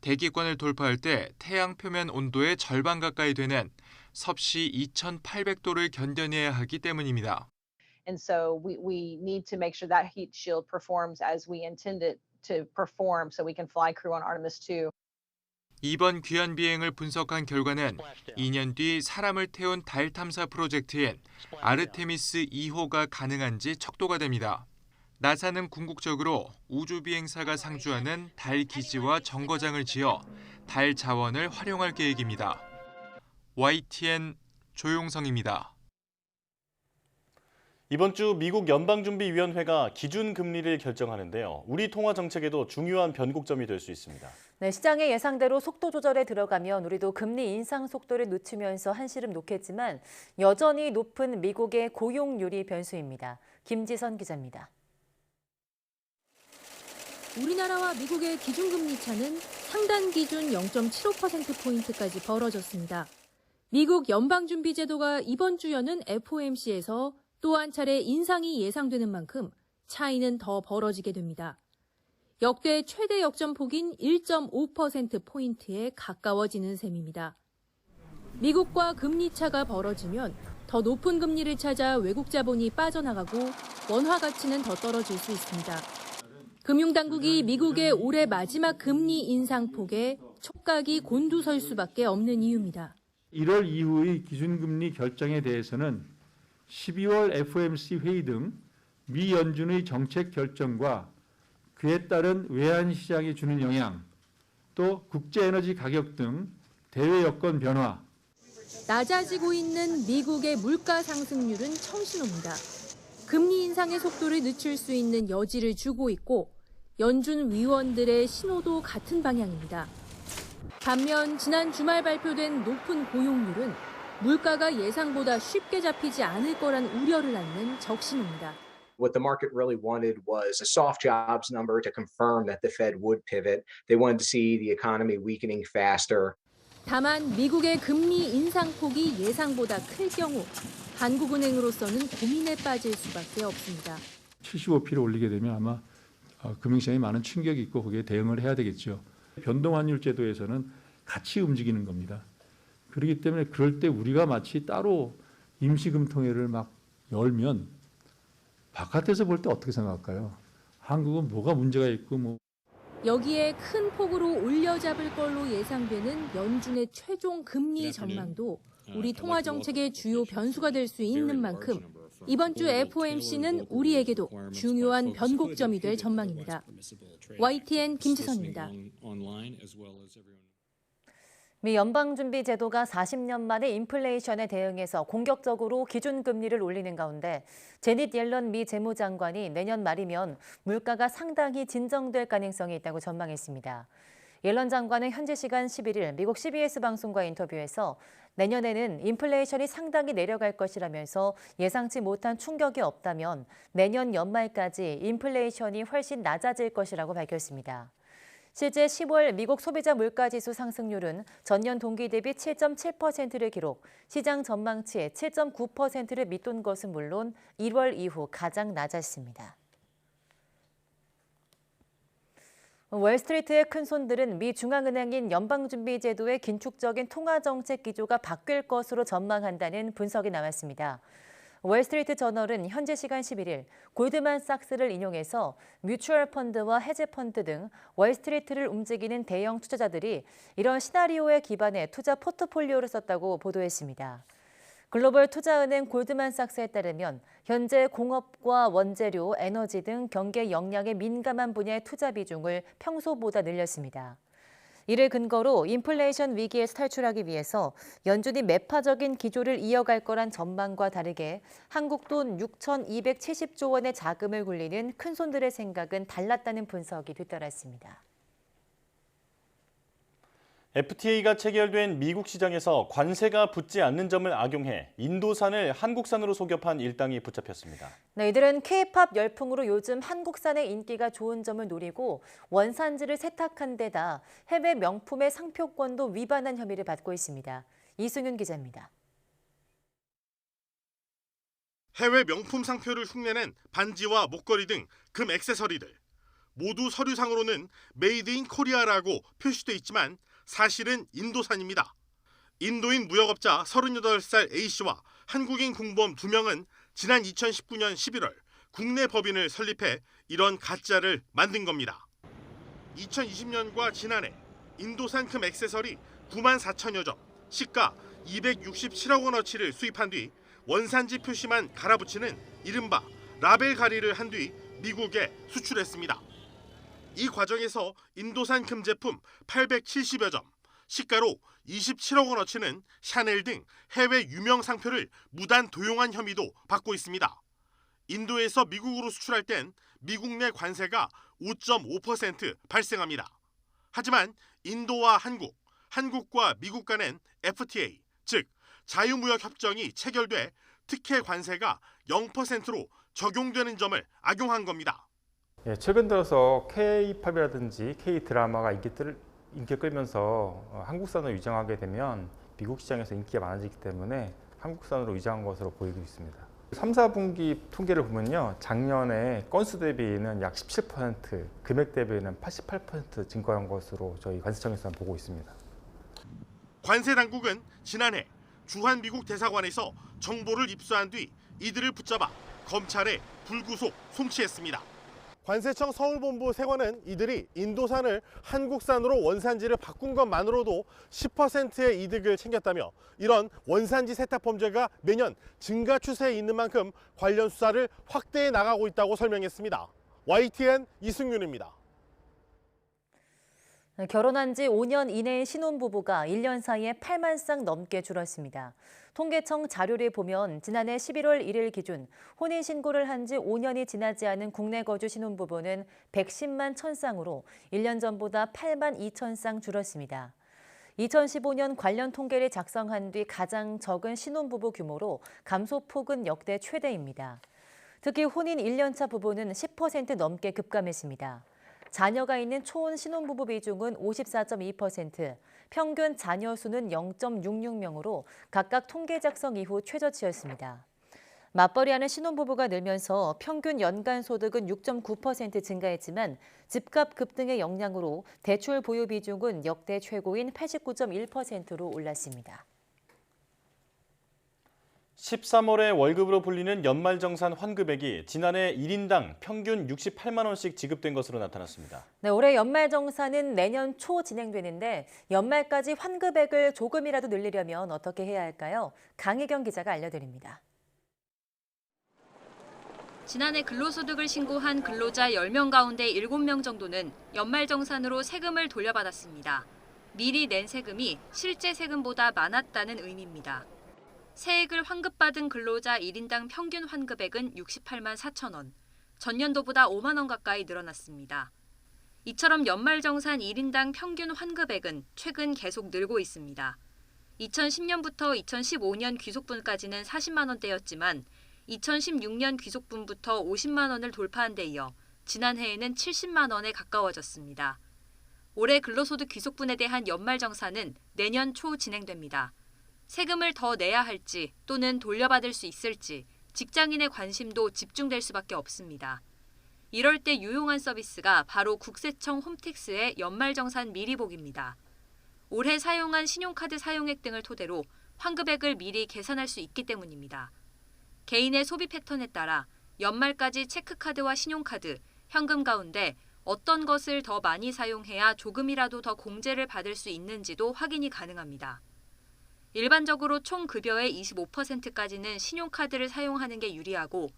대기권을 돌파할 때 태양 표면 온도의 절반 가까이 되는 섭씨 2,800도를 견뎌내야 하기 때문입니다. And so we need to make sure that heat shield performs as we intend it to perform so we can fly crew on Artemis 2. 이번 귀환 비행을 분석한 결과는 2년 뒤 사람을 태운 달 탐사 프로젝트인 아르테미스 2호가 가능한지 척도가 됩니다. 나사는 궁극적으로 우주 비행사가 상주하는 달 기지와 정거장을 지어 달 자원을 활용할 계획입니다. YTN 조용성입니다. 이번 주 미국 연방준비위원회가 기준금리를 결정하는데요. 우리 통화 정책에도 중요한 변곡점이 될 수 있습니다. 네, 시장의 예상대로 속도 조절에 들어가면 우리도 금리 인상 속도를 늦추면서 한시름 놓겠지만 여전히 높은 미국의 고용률이 변수입니다. 김지선 기자입니다. 우리나라와 미국의 기준금리 차는 상단 기준 0.75%포인트까지 벌어졌습니다. 미국 연방준비제도가 이번 주 여는 FOMC에서 또 한 차례 인상이 예상되는 만큼 차이는 더 벌어지게 됩니다. 역대 최대 역전폭인 1.5%포인트에 가까워지는 셈입니다. 미국과 금리 차가 벌어지면 더 높은 금리를 찾아 외국 자본이 빠져나가고 원화 가치는 더 떨어질 수 있습니다. 금융당국이 미국의 올해 마지막 금리 인상폭에 촉각이 곤두설 수밖에 없는 이유입니다. 1월 이후의 기준금리 결정에 대해서는 12월 FOMC 회의 등 미 연준의 정책 결정과 그에 따른 외환시장에 주는 영향, 또 국제에너지 가격 등 대외 여건 변화. 낮아지고 있는 미국의 물가 상승률은 청신호입니다. 금리 인상의 속도를 늦출 수 있는 여지를 주고 있고 연준 위원들의 신호도 같은 방향입니다. 반면 지난 주말 발표된 높은 고용률은 물가가 예상보다 쉽게 잡히지 않을 거란 우려를 낳는 적신호입니다. What the market really wanted was a soft jobs number to confirm that the Fed would pivot. They wanted to see the economy weakening faster. 다만 미국의 금리 인상폭이 예상보다 클 경우 한국은행으로서는 고민에 빠질 수밖에 없습니다. 75p를 올리게 되면 아마 금융시장에 많은 충격이 있고 거기에 대응을 해야 되겠죠. 변동환율 제도에서는 같이 움직이는 겁니다. 그렇기 때문에 그럴 때 우리가 마치 따로 임시금통회를 막 열면 바깥에서 볼 때 어떻게 생각할까요? 한국은 뭐가 문제가 있고 뭐. 여기에 큰 폭으로 올려잡을 걸로 예상되는 연준의 최종 금리 전망도 우리 통화 정책의 주요 변수가 될 수 있는 만큼 이번 주 FOMC는 우리에게도 중요한 변곡점이 될 전망입니다. YTN 김지선입니다. 미 연방준비제도가 40년 만에 인플레이션에 대응해서 공격적으로 기준금리를 올리는 가운데 제닛 옐런 미 재무장관이 내년 말이면 물가가 상당히 진정될 가능성이 있다고 전망했습니다. 옐런 장관은 현지 시간 11일 미국 CBS 방송과 인터뷰에서 내년에는 인플레이션이 상당히 내려갈 것이라면서 예상치 못한 충격이 없다면 내년 연말까지 인플레이션이 훨씬 낮아질 것이라고 밝혔습니다. 실제 10월 미국 소비자 물가지수 상승률은 전년 동기 대비 7.7%를 기록, 시장 전망치의 7.9%를 밑돈 것은 물론 1월 이후 가장 낮았습니다. 월스트리트의 큰손들은 미 중앙은행인 연방준비제도의 긴축적인 통화정책 기조가 바뀔 것으로 전망한다는 분석이 나왔습니다. 월스트리트 저널은 현지 시간 11일 골드만삭스를 인용해서 뮤추얼 펀드와 헤지 펀드 등 월스트리트를 움직이는 대형 투자자들이 이런 시나리오에 기반해 투자 포트폴리오를 썼다고 보도했습니다. 글로벌 투자은행 골드만삭스에 따르면 현재 공업과 원재료, 에너지 등 경제 영향에 민감한 분야의 투자 비중을 평소보다 늘렸습니다. 이를 근거로 인플레이션 위기에서 탈출하기 위해서 연준이 매파적인 기조를 이어갈 거란 전망과 다르게 한국 돈 6,270조 원의 자금을 굴리는 큰손들의 생각은 달랐다는 분석이 뒤따랐습니다. FTA가 체결된 미국 시장에서 관세가 붙지 않는 점을 악용해 인도산을 한국산으로 속여판 일당이 붙잡혔습니다. 네, 이들은 K-팝 열풍으로 요즘 한국산의 인기가 좋은 점을 노리고 원산지를 세탁한 데다 해외 명품의 상표권도 위반한 혐의를 받고 있습니다. 이승윤 기자입니다. 해외 명품 상표를 흉내낸 반지와 목걸이 등 금 액세서리들. 모두 서류상으로는 메이드 인 코리아라고 표시돼 있지만 사실은 인도산입니다. 인도인 무역업자 38살 A씨와 한국인 공범 2명은 지난 2019년 11월 국내 법인을 설립해 이런 가짜를 만든 겁니다. 2020년과 지난해 인도산 금 액세서리 9만 4천여 점, 시가 267억 원어치를 수입한 뒤 원산지 표시만 갈아붙이는 이른바 라벨 가리를 한 뒤 미국에 수출했습니다. 이 과정에서 인도산 금 제품 870여 점, 시가로 27억 원어치는 샤넬 등 해외 유명 상표를 무단 도용한 혐의도 받고 있습니다. 인도에서 미국으로 수출할 땐 미국 내 관세가 5.5% 발생합니다. 하지만 인도와 한국, 한국과 미국 간엔 FTA, 즉 자유무역 협정이 체결돼 특혜 관세가 0%로 적용되는 점을 악용한 겁니다. 최근 들어서 K-팝이라든지 K-드라마가 인기를 끌면서 한국산을 위장하게 되면 미국 시장에서 인기가 많아지기 때문에 한국산으로 위장한 것으로 보이고 있습니다. 3, 4분기 통계를 보면요. 작년에 건수 대비는 약 17%, 금액 대비는 88% 증가한 것으로 저희 관세청에서 보고 있습니다. 관세 당국은 지난해 주한 미국 대사관에서 정보를 입수한 뒤 이들을 붙잡아 검찰에 불구속 송치했습니다. 관세청 서울본부 세관은 이들이 인도산을 한국산으로 원산지를 바꾼 것만으로도 10%의 이득을 챙겼다며 이런 원산지 세탁 범죄가 매년 증가 추세에 있는 만큼 관련 수사를 확대해 나가고 있다고 설명했습니다. YTN 이승윤입니다. 결혼한 지 5년 이내의 신혼부부가 1년 사이에 8만 쌍 넘게 줄었습니다. 통계청 자료를 보면 지난해 11월 1일 기준 혼인신고를 한 지 5년이 지나지 않은 국내 거주 신혼부부는 110만 1,000쌍으로 1년 전보다 8만 2천 쌍 줄었습니다. 2015년 관련 통계를 작성한 뒤 가장 적은 신혼부부 규모로 감소폭은 역대 최대입니다. 특히 혼인 1년차 부부는 10% 넘게 급감했습니다. 자녀가 있는 초혼 신혼부부 비중은 54.2%, 평균 자녀 수는 0.66명으로 각각 통계 작성 이후 최저치였습니다. 맞벌이하는 신혼부부가 늘면서 평균 연간 소득은 6.9% 증가했지만 집값 급등의 영향으로 대출 보유 비중은 역대 최고인 89.1%로 올랐습니다. 13월에 월급으로 불리는 연말정산 환급액이 지난해 1인당 평균 68만 원씩 지급된 것으로 나타났습니다. 네, 올해 연말정산은 내년 초 진행되는데 연말까지 환급액을 조금이라도 늘리려면 어떻게 해야 할까요? 강희경 기자가 알려드립니다. 지난해 근로소득을 신고한 근로자 10명 가운데 7명 정도는 연말정산으로 세금을 돌려받았습니다. 미리 낸 세금이 실제 세금보다 많았다는 의미입니다. 세액을 환급받은 근로자 1인당 평균 환급액은 68만 4천 원, 전년도보다 5만 원 가까이 늘어났습니다. 이처럼 연말정산 1인당 평균 환급액은 최근 계속 늘고 있습니다. 2010년부터 2015년 귀속분까지는 40만 원대였지만 2016년 귀속분부터 50만 원을 돌파한 데 이어 지난해에는 70만 원에 가까워졌습니다. 올해 근로소득 귀속분에 대한 연말정산은 내년 초 진행됩니다. 세금을 더 내야 할지 또는 돌려받을 수 있을지 직장인의 관심도 집중될 수밖에 없습니다. 이럴 때 유용한 서비스가 바로 국세청 홈택스의 연말정산 미리보기입니다. 올해 사용한 신용카드 사용액 등을 토대로 환급액을 미리 계산할 수 있기 때문입니다. 개인의 소비 패턴에 따라 연말까지 체크카드와 신용카드, 현금 가운데 어떤 것을 더 많이 사용해야 조금이라도 더 공제를 받을 수 있는지도 확인이 가능합니다. 일반적으로 총 급여의 25%까지는 신용카드를 사용하는 게 유리하고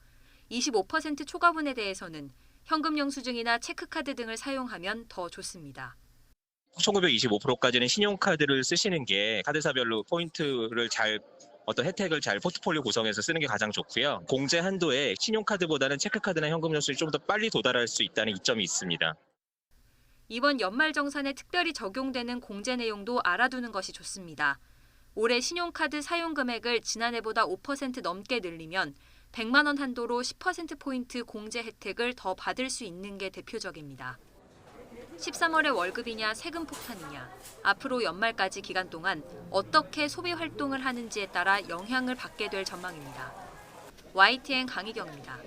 25% 초과분에 대해서는 현금 영수증이나 체크카드 등을 사용하면 더 좋습니다. 총급여 25%까지는 신용카드를 쓰시는 게 카드사별로 포인트를 어떤 혜택을 잘 포트폴리오 구성해서 쓰는 게 가장 좋고요. 공제 한도에 신용카드보다는 체크카드나 현금 영수증이 좀 더 빨리 도달할 수 있다는 이점이 있습니다. 이번 연말정산에 특별히 적용되는 공제 내용도 알아두는 것이 좋습니다. 올해 신용카드 사용 금액을 지난해보다 5% 넘게 늘리면 100만 원 한도로 10%포인트 공제 혜택을 더 받을 수 있는 게 대표적입니다. 13월에 월급이냐 세금 폭탄이냐, 앞으로 연말까지 기간 동안 어떻게 소비 활동을 하는지에 따라 영향을 받게 될 전망입니다. YTN 강희경입니다.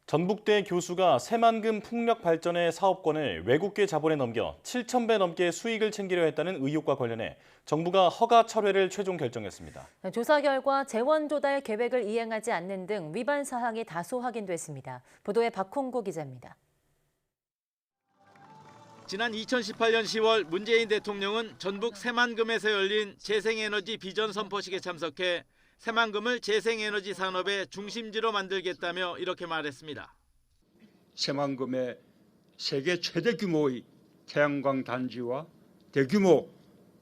전북대 교수가 새만금 풍력 발전의 사업권을 외국계 자본에 넘겨 7,000배 넘게 수익을 챙기려 했다는 의혹과 관련해 정부가 허가 철회를 최종 결정했습니다. 조사 결과 재원 조달 계획을 이행하지 않는 등 위반 사항이 다소 확인됐습니다. 보도에 박홍구 기자입니다. 지난 2018년 10월 문재인 대통령은 전북 새만금에서 열린 재생에너지 비전 선포식에 참석해 새만금을 재생에너지 산업의 중심지로 만들겠다며 이렇게 말했습니다. 새만금의 세계 최대 규모의 태양광 단지와 대규모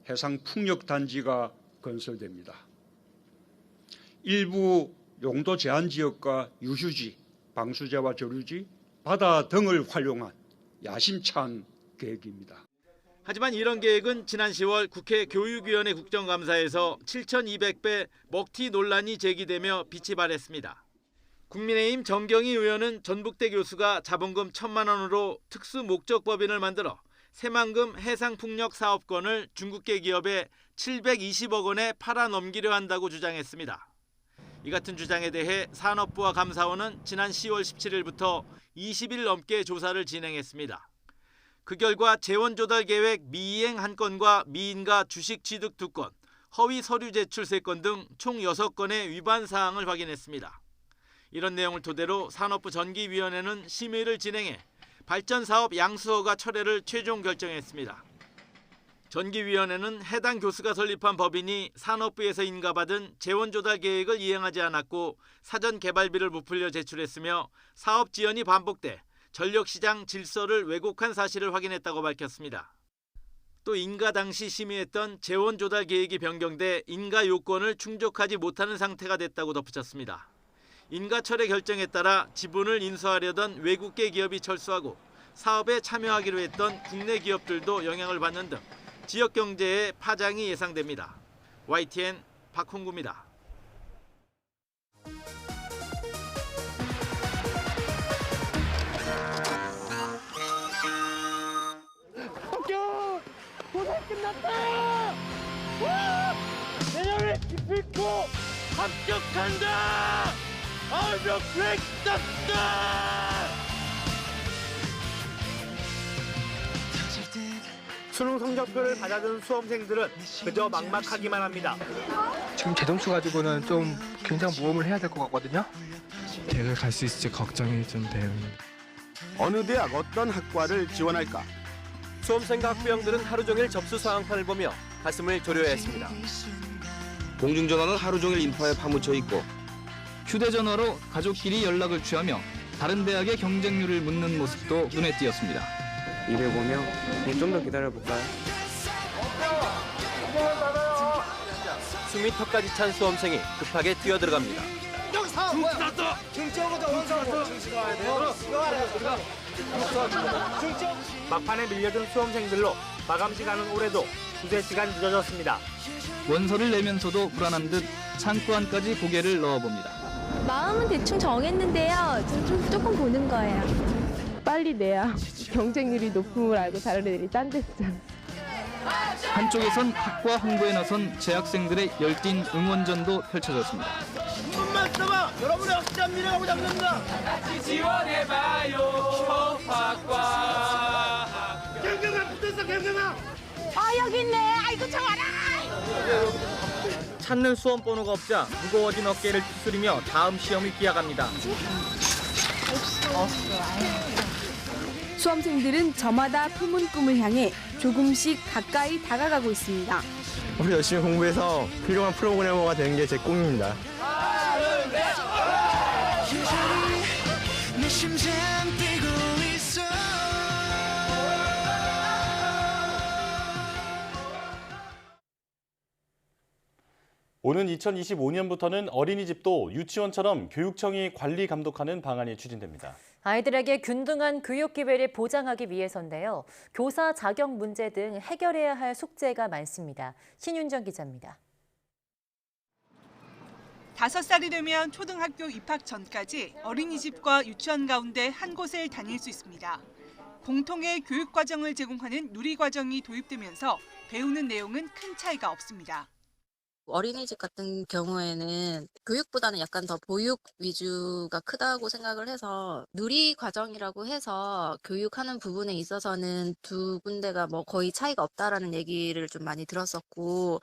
해상 풍력 단지가 건설됩니다. 일부 용도 제한 지역과 유휴지, 방수제와 저류지, 바다 등을 활용한 야심찬 계획입니다. 하지만 이런 계획은 지난 10월 국회 교육위원회 국정감사에서 7,200배 먹튀 논란이 제기되며 빛이 발했습니다. 국민의힘 정경희 의원은 전북대 교수가 자본금 1,000만 원으로 특수 목적법인을 만들어 새만금 해상풍력 사업권을 중국계 기업에 720억 원에 팔아 넘기려 한다고 주장했습니다. 이 같은 주장에 대해 산업부와 감사원은 지난 10월 17일부터 20일 넘게 조사를 진행했습니다. 그 결과 재원 조달 계획 미이행 1건과 미인가 주식 취득 2건, 허위 서류 제출 3건 등 총 6건의 위반 사항을 확인했습니다. 이런 내용을 토대로 산업부 전기위원회는 심의를 진행해 발전 사업 양수허가 철회를 최종 결정했습니다. 전기위원회는 해당 교수가 설립한 법인이 산업부에서 인가받은 재원 조달 계획을 이행하지 않았고 사전 개발비를 부풀려 제출했으며 사업 지연이 반복돼 전력시장 질서를 왜곡한 사실을 확인했다고 밝혔습니다. 또 인가 당시 심의했던 재원 조달 계획이 변경돼 인가 요건을 충족하지 못하는 상태가 됐다고 덧붙였습니다. 인가 철회 결정에 따라 지분을 인수하려던 외국계 기업이 철수하고 사업에 참여하기로 했던 국내 기업들도 영향을 받는 등 지역 경제에 파장이 예상됩니다. YTN 박홍구입니다. 고생 끝났다! 와! 내년에 기필코 합격한다! I'm a great doctor! 수능 성적표를 받아든 수험생들은 그저 막막하기만 합니다. 지금 제 점수 가지고는 좀 굉장히 모험을 해야 될 것 같거든요. 대학을 갈 수 있을지 걱정이 좀 돼요. 어느 대학 어떤 학과를 지원할까? 수험생과 학부형들은 하루 종일 접수 상황판을 보며 가슴을 졸여했습니다. 공중전화는 하루 종일 인파에 파묻혀 있고 휴대전화로 가족끼리 연락을 취하며 다른 대학의 경쟁률을 묻는 모습도 눈에 띄었습니다. 이를 보며 좀 더 기다려볼까요? 숨이 턱까지 찬 수험생이 급하게 뛰어들어갑니다. 막판에 밀려든 수험생들로 마감 시간은 올해도 2-3시간 늦어졌습니다. 원서를 내면서도 불안한 듯 창구 안까지 고개를 넣어봅니다. 마음은 대충 정했는데요. 조금 보는 거예요. 빨리 내야 경쟁률이 높음을 알고 다른 애들이 딴 데 쓰잖아. 한쪽에선 학과 홍보에 나선 재학생들의 열띤 응원전도 펼쳐졌습니다. 눈만 떠봐! 여러분의 확실한 미래가 보장됩니다! 같이 지원해봐요 협학과 경경아 붙었어 경경아! 여기 있네. 아이고 좋아라. 찾는 수험 번호가 없자 무거워진 어깨를 추스리며 다음 시험을 기약합니다. 수험생들은 저마다 품은 꿈을 향해 조금씩 가까이 다가가고 있습니다. 우리 열심히 공부해서 훌륭한 프로그래머가 되는 게 제 꿈입니다. 오는 2025년부터는 어린이집도 유치원처럼 교육청이 관리 감독하는 방안이 추진됩니다. 아이들에게 균등한 교육 기회를 보장하기 위해서인데요. 교사 자격 문제 등 해결해야 할 숙제가 많습니다. 신윤정 기자입니다. 5살이 되면 초등학교 입학 전까지 어린이집과 유치원 가운데 한 곳을 다닐 수 있습니다. 공통의 교육 과정을 제공하는 누리과정이 도입되면서 배우는 내용은 큰 차이가 없습니다. 어린이집 같은 경우에는 교육보다는 약간 더 보육 위주가 크다고 생각을 해서 누리 과정이라고 해서 교육하는 부분에 있어서는 두 군데가 뭐 거의 차이가 없다라는 얘기를 좀 많이 들었었고.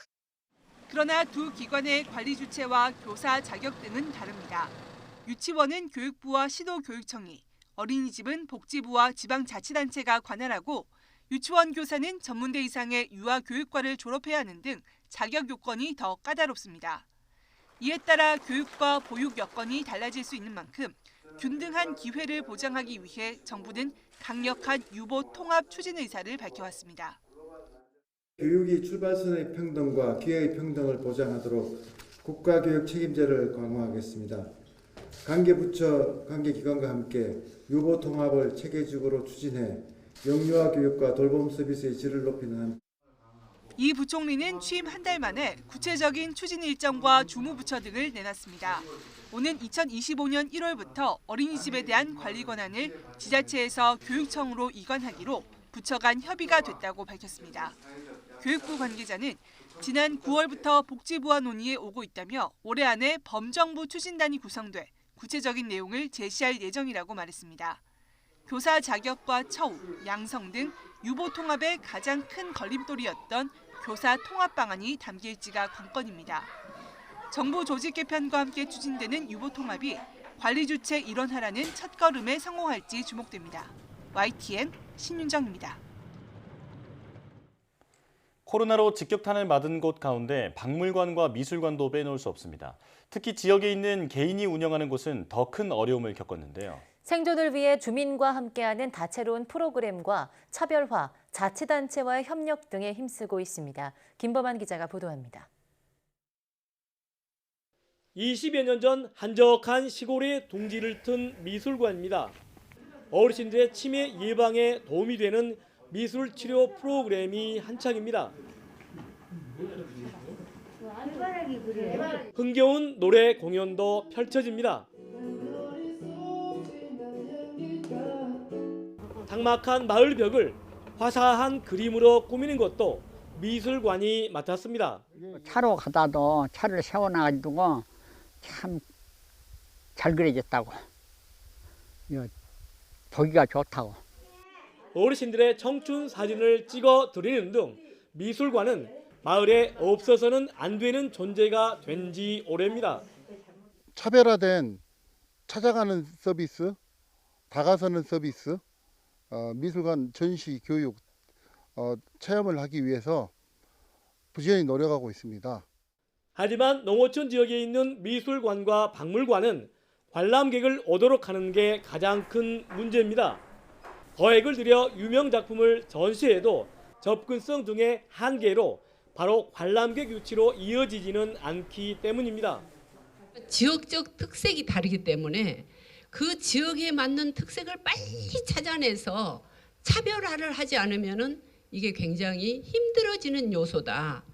그러나 두 기관의 관리 주체와 교사 자격 등은 다릅니다. 유치원은 교육부와 시도교육청이, 어린이집은 복지부와 지방자치단체가 관할하고 유치원 교사는 전문대 이상의 유아교육과를 졸업해야 하는 등 자격 요건이 더 까다롭습니다. 이에 따라 교육과 보육 여건이 달라질 수 있는 만큼 균등한 기회를 보장하기 위해 정부는 강력한 유보 통합 추진 의사를 밝혀왔습니다. 교육이 출발선의 평등과 기회의 평등을 보장하도록 국가교육 책임제를 강화하겠습니다. 관계부처, 관계기관과 함께 유보 통합을 체계적으로 추진해 영유아 교육과 돌봄 서비스의 질을 높이는 한. 이 부총리는 취임 한 달 만에 구체적인 추진 일정과 주무부처 등을 내놨습니다. 오는 2025년 1월부터 어린이집에 대한 관리 권한을 지자체에서 교육청으로 이관하기로 부처 간 협의가 됐다고 밝혔습니다. 교육부 관계자는 지난 9월부터 복지부와 논의에 오고 있다며 올해 안에 범정부 추진단이 구성돼 구체적인 내용을 제시할 예정이라고 말했습니다. 교사 자격과 처우, 양성 등 유보 통합의 가장 큰 걸림돌이었던 교사 통합 방안이 담길지가 관건입니다. 정부 조직 개편과 함께 추진되는 유보 통합이 관리 주체 일원화라는 첫걸음에 성공할지 주목됩니다. YTN 신윤정입니다. 코로나로 직격탄을 맞은 곳 가운데 박물관과 미술관도 빼놓을 수 없습니다. 특히 지역에 있는 개인이 운영하는 곳은 더 큰 어려움을 겪었는데요. 생존을 위해 주민과 함께하는 다채로운 프로그램과 차별화, 자치단체와의 협력 등에 힘쓰고 있습니다. 김범한 기자가 보도합니다. 20여 년 전 한적한 시골에 둥지를 튼 미술관입니다. 어르신들의 치매 예방에 도움이 되는 미술 치료 프로그램이 한창입니다. 흥겨운 노래 공연도 펼쳐집니다. 장막한 마을 벽을 화사한 그림으로 꾸미는 것도 미술관이 맡았습니다. 차로 가다도 차를 세워놔가지고 참 잘 그려졌다고. 보기가 좋다고. 어르신들의 청춘 사진을 찍어 드리는 등 미술관은 마을에 없어서는 안 되는 존재가 된 지 오래입니다. 차별화된 찾아가는 서비스, 다가서는 서비스, 미술관 전시 교육 체험을 하기 위해서 부지런히 노력하고 있습니다. 하지만 농어촌 지역에 있는 미술관과 박물관은 관람객을 오도록 하는 게 가장 큰 문제입니다. 거액을 들여 유명 작품을 전시해도 접근성 등의 한계로 바로 관람객 유치로 이어지지는 않기 때문입니다. 지역적 특색이 다르기 때문에 그 지역에 맞는 특색을 빨리 찾아내서 차별화를 하지 않으면은 이게 굉장히 힘들어지는 요소다.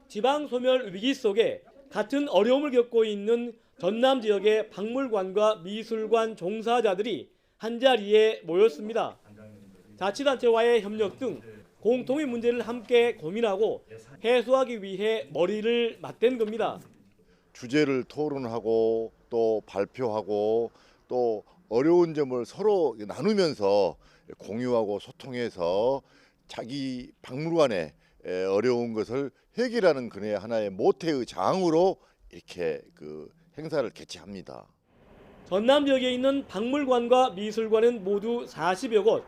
지방 소멸 위기 속에 같은 어려움을 겪고 있는 전남 지역의 박물관과 미술관 종사자들이 한자리에 모였습니다. 자치단체와의 협력 등 공통의 문제를 함께 고민하고 해소하기 위해 머리를 맞댄 겁니다. 주제를 토론하고 또 발표하고 또 어려운 점을 서로 나누면서 공유하고 소통해서 자기 박물관의 어려운 것을 해결하는 그의 하나의 모태의 장으로 이렇게 행사를 개최합니다. 전남 지역에 있는 박물관과 미술관은 모두 40여 곳.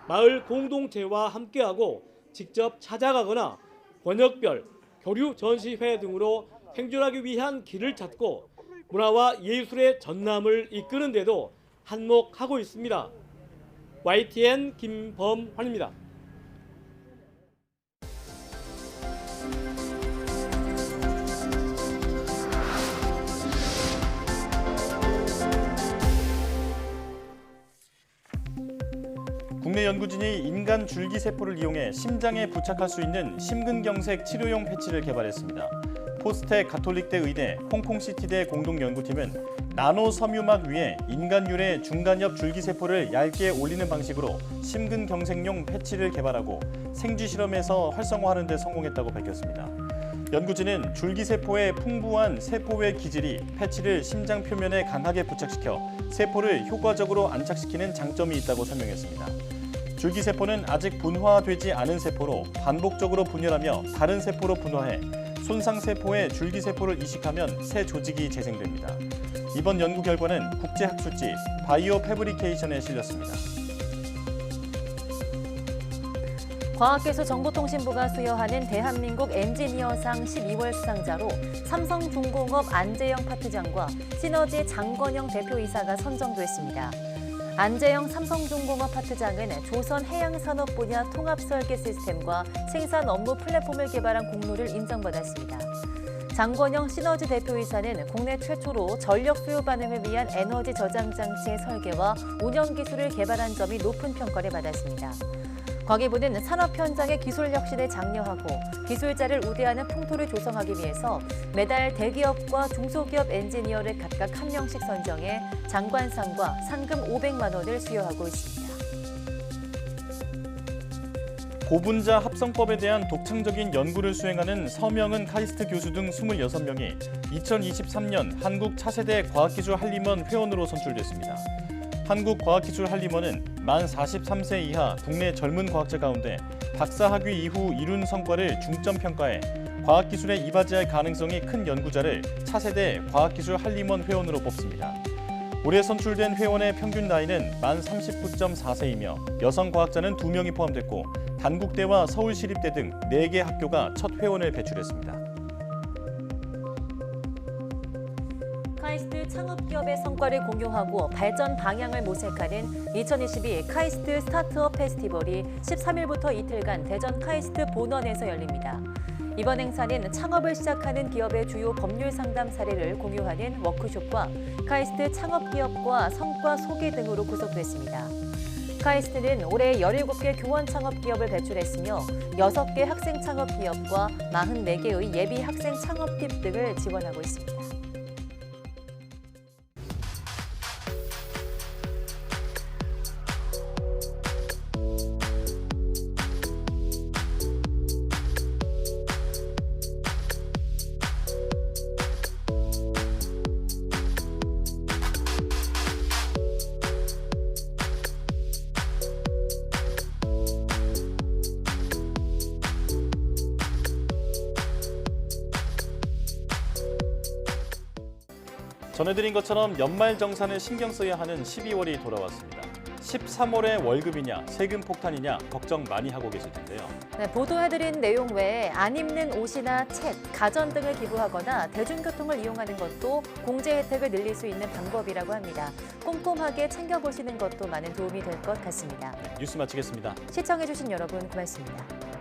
마을 공동체와 함께하고 직접 찾아가거나 권역별 교류 전시회 등으로 행존하기 위한 길을 찾고 문화와 예술의 전남을 이끄는 데도 한몫하고 있습니다. YTN 김범환입니다. 국내 연구진이 인간 줄기세포를 이용해 심장에 부착할 수 있는 심근경색 치료용 패치를 개발했습니다. 포스텍 가톨릭대 의대, 홍콩시티대 공동연구팀은 나노 섬유막 위에 인간 유래 중간엽 줄기세포를 얇게 올리는 방식으로 심근경색용 패치를 개발하고 생쥐 실험에서 활성화하는 데 성공했다고 밝혔습니다. 연구진은 줄기세포의 풍부한 세포외 기질이 패치를 심장 표면에 강하게 부착시켜 세포를 효과적으로 안착시키는 장점이 있다고 설명했습니다. 줄기세포는 아직 분화되지 않은 세포로 반복적으로 분열하며 다른 세포로 분화해 손상세포에 줄기세포를 이식하면 새 조직이 재생됩니다. 이번 연구 결과는 국제학술지 바이오 패브리케이션에 실렸습니다. 과학기술정보통신부가 수여하는 대한민국 엔지니어상 12월 수상자로 삼성중공업 안재영 파트장과 시너지 장건영 대표이사가 선정됐습니다. 안재영 삼성중공업 파트장은 조선해양산업 분야 통합설계 시스템과 생산 업무 플랫폼을 개발한 공로를 인정받았습니다. 장건영 시너지 대표이사는 국내 최초로 전력 수요 반응을 위한 에너지 저장 장치의 설계와 운영 기술을 개발한 점이 높은 평가를 받았습니다. 과기부는 산업 현장의 기술 혁신에 장려하고 기술자를 우대하는 풍토를 조성하기 위해서 매달 대기업과 중소기업 엔지니어를 각각 1명씩 선정해 장관상과 상금 500만 원을 수여하고 있습니다. 고분자 합성법에 대한 독창적인 연구를 수행하는 서명은 카이스트 교수 등 26명이 2023년 한국 차세대 과학기술 한림원 회원으로 선출됐습니다. 한국과학기술한림원은 만 43세 이하 국내 젊은 과학자 가운데 박사학위 이후 이룬 성과를 중점 평가해 과학기술에 이바지할 가능성이 큰 연구자를 차세대 과학기술한림원 회원으로 뽑습니다. 올해 선출된 회원의 평균 나이는 만 39.4세이며 여성 과학자는 2명이 포함됐고 단국대와 서울시립대 등 4개 학교가 첫 회원을 배출했습니다. 카이스트 창업기업의 성과를 공유하고 발전 방향을 모색하는 2022 카이스트 스타트업 페스티벌이 13일부터 이틀간 대전 카이스트 본원에서 열립니다. 이번 행사는 창업을 시작하는 기업의 주요 법률 상담 사례를 공유하는 워크숍과 카이스트 창업기업과 성과 소개 등으로 구성됐습니다. 카이스트는 올해 17개 교원 창업기업을 배출했으며 6개 학생 창업기업과 44개의 예비 학생 창업팀 등을 지원하고 있습니다. 전해드린 것처럼 연말정산을 신경 써야 하는 12월이 돌아왔습니다. 13월에 월급이냐, 세금 폭탄이냐 걱정 많이 하고 계실 텐데요. 네, 보도해드린 내용 외에 안 입는 옷이나 책, 가전 등을 기부하거나 대중교통을 이용하는 것도 공제 혜택을 늘릴 수 있는 방법이라고 합니다. 꼼꼼하게 챙겨보시는 것도 많은 도움이 될 것 같습니다. 뉴스 마치겠습니다. 시청해주신 여러분 고맙습니다.